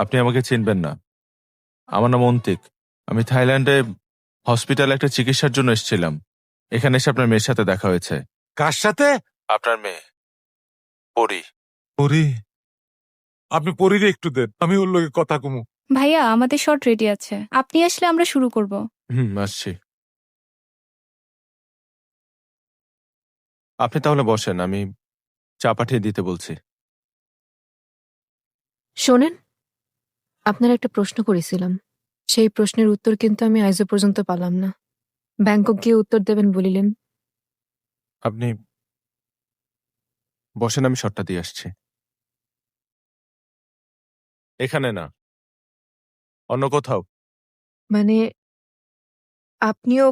আপনি আমাকে চিনবেন না। আমার নাম অন্তিক। আমি থাইল্যান্ডে হসপিটালে একটা চিকিৎসার জন্য এসেছিলাম। এখানে এসে আপনার মেয়ের সাথে দেখা হয়েছে। কার সাথে? আপনার মেয়ে পরি। পরি? আপনি পরিরে একটু দেন, আমি ওর লগে কথা কমু। ভাইয়া, আমাদের শট রেডি আছে, আপনি আসলে আমরা শুরু করব। আসছি। আপনি তাহলে বসেন, আমি চা পাঠিয়ে দিতে বলছি। শোনেন, আপনার একটা প্রশ্ন করেছিলাম, সেই প্রশ্নের উত্তর কিন্তু আমি আজও পর্যন্ত পালাম না। ব্যাংকক গিয়ে উত্তর দেবেন বলিলেন। আপনি বসেন, আমি শটটা দিয়ে আসছি। এখানে না, অন্য কোথাও। মানে আপনিও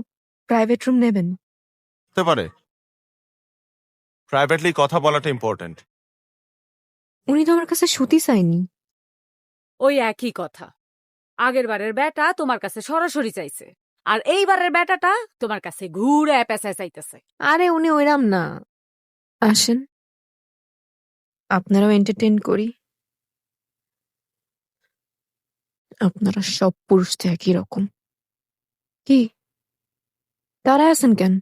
প্রাইভেট রুম নেবেন? হতে পারে, প্রাইভেটলি কথা বলাটা ইম্পর্টেন্ট। উনি তো আমার কাছে শুতি চাইনি। ওই একই কথা। আগের বারের বেটা তোমার কাছে সরাসরি চাইছে, আর এইবারের বেটাটা তোমার কাছে ঘুরে পেঁচায় চাইতেছে। আরে উনি ওইরাম না। আসেন, আপনারাও এন্টারটেইন করি। আপনারা সব পুরুষ তো একই রকম। কি দাঁড়ায় আছেন কেন?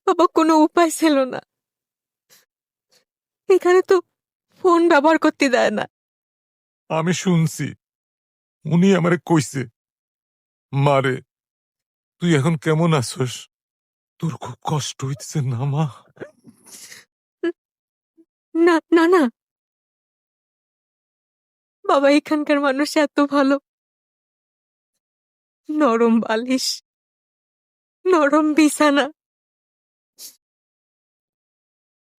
বাবা, কোনো উপায় ছিল না। এখানে তো ফোন ব্যবহার করতে দেয় না। আমি শুনছি, উনি আমারে কইছে, মারে তুই এখন কেমন আছস? তোর খুব কষ্ট হইতেছে না মা? না না না বাবা, এখানকার মানুষ এত ভালো। নরম বালিশ, নরম বিছানা,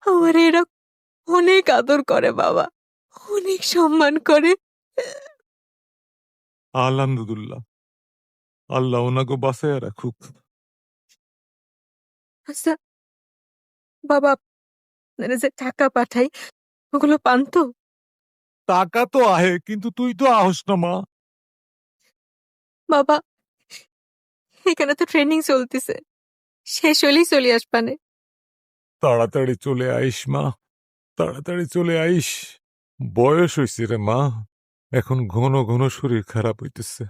আমার এরা অনেক আদর করে বাবা, অনেক সম্মান করে। আলহামদুলিল্লাহ, আল্লাহ ওনাকে বাঁচাইয়া রাখুক। আচ্ছা বাবা, আপনারা যে টাকা পাঠাই ওগুলো পান তো? টাকা তো আহে, কিন্তু তুই তো আহস না মা। বাবা, এখানে তো ট্রেনিং চলতেছে, শেষ হলেই চলে আসবানে। তাড়াতাড়ি চলে আইস মা, তাড়াতাড়ি চলে আইস। বয়স হয়েছে রে মা, এখন ঘন ঘন শরীর খারাপ হইতেছে,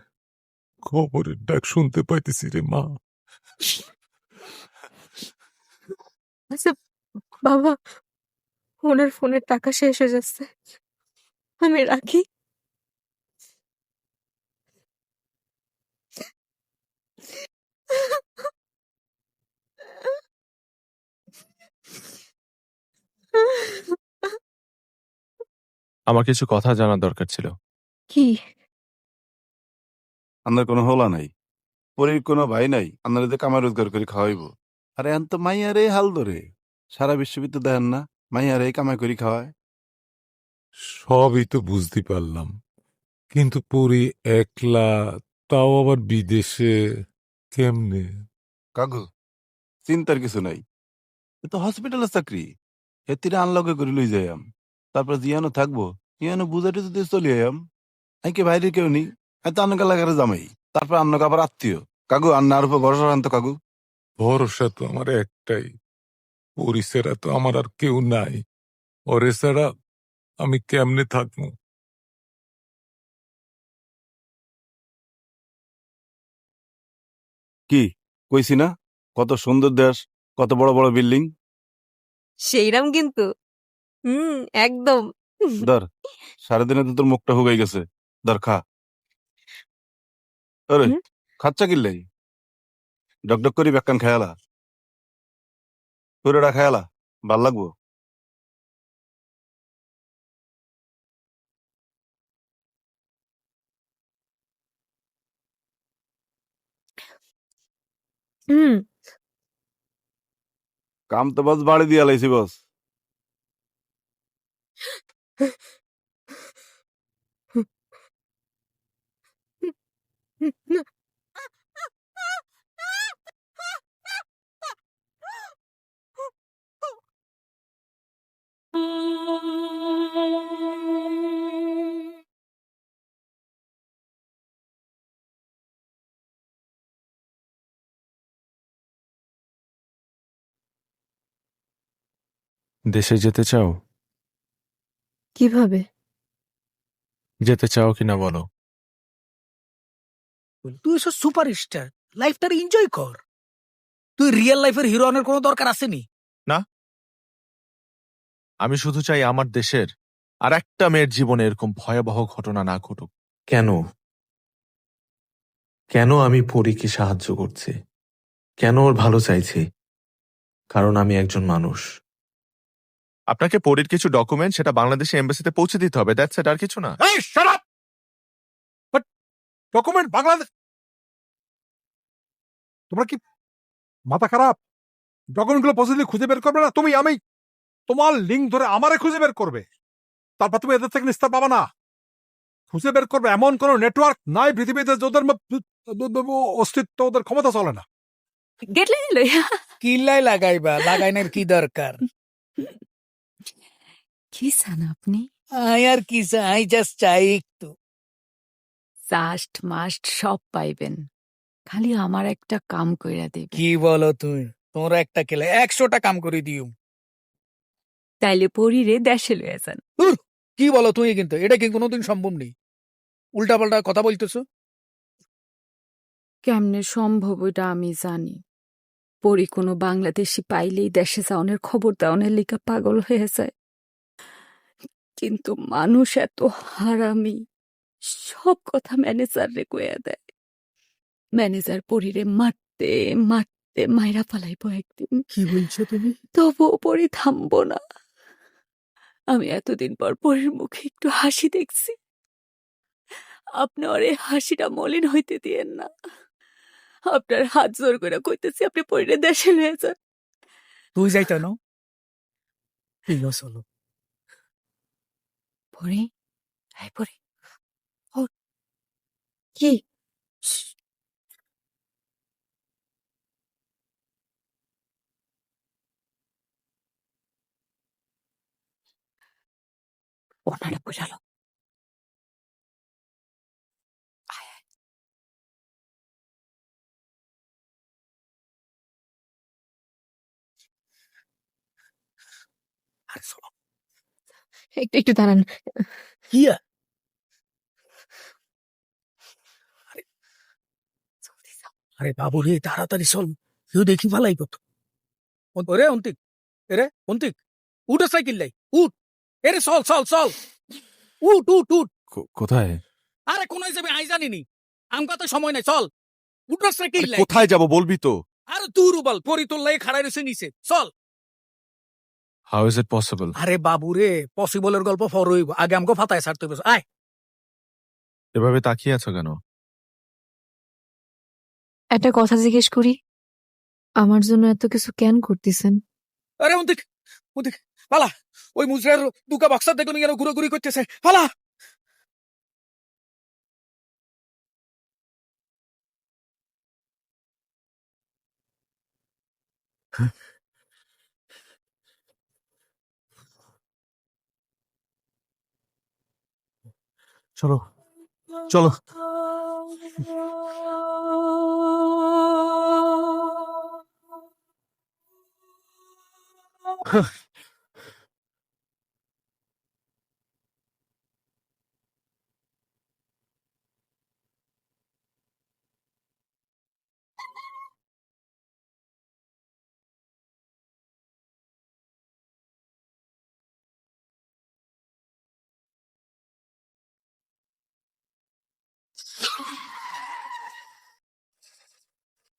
খবরের ডাক শুনতে পাইতেছি রে মা। আচ্ছা বাবা, ওনার ফোনের টাকা শেষ হয়ে যাচ্ছে, আমি রাখি। আমার কিছু কথা জানার দরকার ছিল। কি? আপনার কোনো হোলা নাই, পরীর কোনো ভাই নাই, আপনার এদের কামাই রোজগার করে খাওয়াইব। আরে এখন তো মাইয়ারে হাল ধরে, সারা বিশ্ববিদ্যালয় দেখেন না, মাইয়ারে কামাই করে খাওয়ায়। সবই তো বুঝতে পারলাম, কিন্তু পরি একলা, তাও আবার বিদেশে, কেমনে? কাকু, চিন্তার কিছু নাই, এ তো হসপিটালের চাকরি, হেতিরে আনলগে করে লই যাইয়াম, তারপর জিয়ানো থাকবো, ইয়ানো বুঝাইতে যদি চলে আয়াম। আইকে বাইরে কেউ নেই, হয়তো আন্নকা লাগারে জামাই, তারপর আন্নকা আবার আত্মীয়। কাকু আন্নার উপর ভরসা রাখেন তো কাকু। ভরসা তো আমার একটাই, পরি ছাড়া তো আমার আর কেউ নাই। ওরে ছাড়া আমি কেমনে থাকবো? কি কইছি না, কত সুন্দর দেশ, কত বড় বড় বিল্ডিং। সেইরাম কিন্তু। একদম। ধর, সারাদিনে তো তোর মুখটা হুগাই গেছে, ধর খা। আরে হুম? খাচ্চা কিনলেই ডকডক করি বেকান খেয়ালা, পুরোটা খেয়ালা, ভাল লাগবো। হুম। কাম তো বস বাড়ি দিয়া লাইছি বস। দেশে যেতে চাও? কিভাবে? যেতে চাও কিনা বলো। তুই এসব সুপারস্টার, লাইফটা এনজয় কর। তুই রিয়েল লাইফের হিরোইনের কোনো দরকার আসেনি। আমি শুধু চাই আমার দেশের আর একটা মেয়ের জীবনে এরকম ভয়াবহ ঘটনা না ঘটুক। কেন কেন আমি পরীকে সাহায্য করছি? কেন ওর ভালো চাইছি? কারণ আমি একজন মানুষ। আপনাকে পরীর কিছু ডকুমেন্ট সেটা বাংলাদেশে এমবাসিতে পৌঁছে দিতে হবে, দ্যাটস ইট, আর কিছু না। এই shut up! But document Bangladesh, তোমরা কি মাথা খারাপ? ডকুমেন্টগুলো পজিটিভলি খুঁজে বের করবে না তুমি? আমি তোমার লিঙ্ক ধরে আমারে খুঁজে বের করবে, তারপর তুমি এদের থেকে নিস্তার পাবা না। খুঁজে বের করবে এমন কোন নেটওয়ার্ক নাই পৃথিবীতে যাদের অস্তিত্ব, ওদের ক্ষমতা চলে না। গেটলে কিল্লাই লাগাইবা, লাগাইনের কি দরকার? কি চান আপনি? আই আর কি চাই, জাস্ট চাই একটু। জাস্ট মাস্ট সব পাইবেন, খালি আমার একটা কাম কইরা দেবে। কি বলো তুই? তোমরা একটা কেলে 100টা কাম করে দিও। তাইলে পরীরে দেশে লয়ে যান। কি বলো তুই? কিন্তু এটা কি কোনোদিন সম্ভব নেই। উল্টা পাল্টা কথা বলতেছো। কেমনে সম্ভব ওইটা আমি জানি। পরী কোনো বাংলাদেশি পাইলেই দেশে যাওনের খবর দেওয়ানের লিগা পাগল হয়ে যায়, কিন্তু মানুষ এত হারামি, সব কথা ম্যানেজারে কইয়া দেয়। ম্যানেজার পরীরে মারতে মারতে মাইরা পালাইব একদিন। কি বলছো তুমি? তবুও পরি থামবো না। আমি এতদিন পর পরীর মুখে একটু হাসি দেখছি। আপনি ওর এই হাসিটা মলিন হইতে দিয়েন না। আপনার হাত জোর করে কইতেছি, আপনি পরীরে দেশে লয়ে যান। তুই যাইতা না? ঠিক আছে, চলো। পরি, এই পরি, কি? ওনারা বুঝালো। আরে চলো। একটু একটু দাঁড়ান। কি আর? আরে বাবু রে, তাড়াতাড়ি চল, কেউ দেখি ফেলাই কত। ওরে অন্তিক, এরে অন্তিক, উঠ সাইকেল লাই, উঠ। এরে চল চল চল, উঠ উঠ উঠ। কোথায়? আরে কোন যাবে আই জানিনি, আমকা তো সময় নাই, চল উঠ সাইকেল লাই। কোথায় যাব বলবি তো? আরে তুই রুবাল পরি তোর লাই খাড়াই রয়েছে নিচে, চল। How is it possible? আরে বাবু রে, পসিবলের গল্প ফর হইব, আগে আমকে ফাতায় ছাড়তে হবে। আয়। এভাবে তাকিয়ে আছো কেন? একটা কথা জিজ্ঞেস করি, আমার জন্য এত কিছু কেন করতেছেন? আরে অন্তিক, অন্তিক পালা, ওই মুজরার দুকা বাক্সার দেখুন কেন ঘুরোঘুরি করতেছে, পালা। চলো চলো।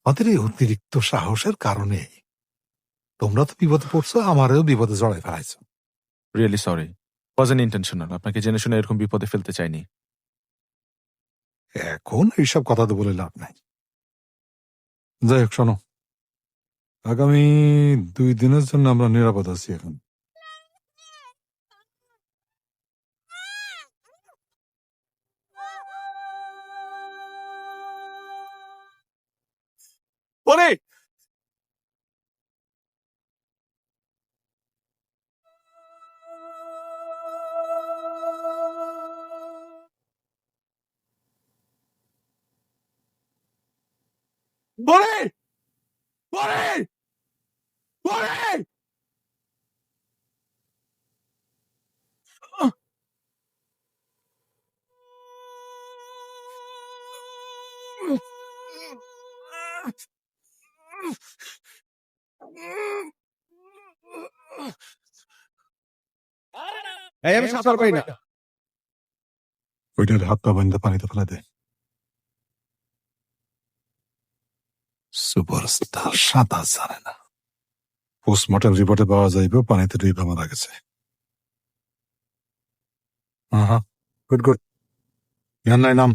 আমাদের এই অতিরিক্ত সাহসের কারণে তোমরা তো বিপদে পড়ছো, আমারও বিপদে জড়াই ফেলাইছো। Really sorry, wasn't intentional. আপনাকে জেনে শুনে এরকম বিপদে ফেলতে চাইনি। এখন এইসব কথা তো বলে লাভ নাই। যাই হোক, শোনো, আগামী 2 দিনের জন্য আমরা নিরাপদ আছি এখন। পরে পরে পরে পরে এই আমি সাঁতার পারি না। ওইটার হাত পা বান্ধে পানিতে ফেলে দে। সুপারস্টার সাঁতার জানে না। পোস্টমর্টম রিপোর্টে পাওয়া যাইবে পানিতে ডুবে মারা গেছে। Good good. জ্ঞান নাই নাম।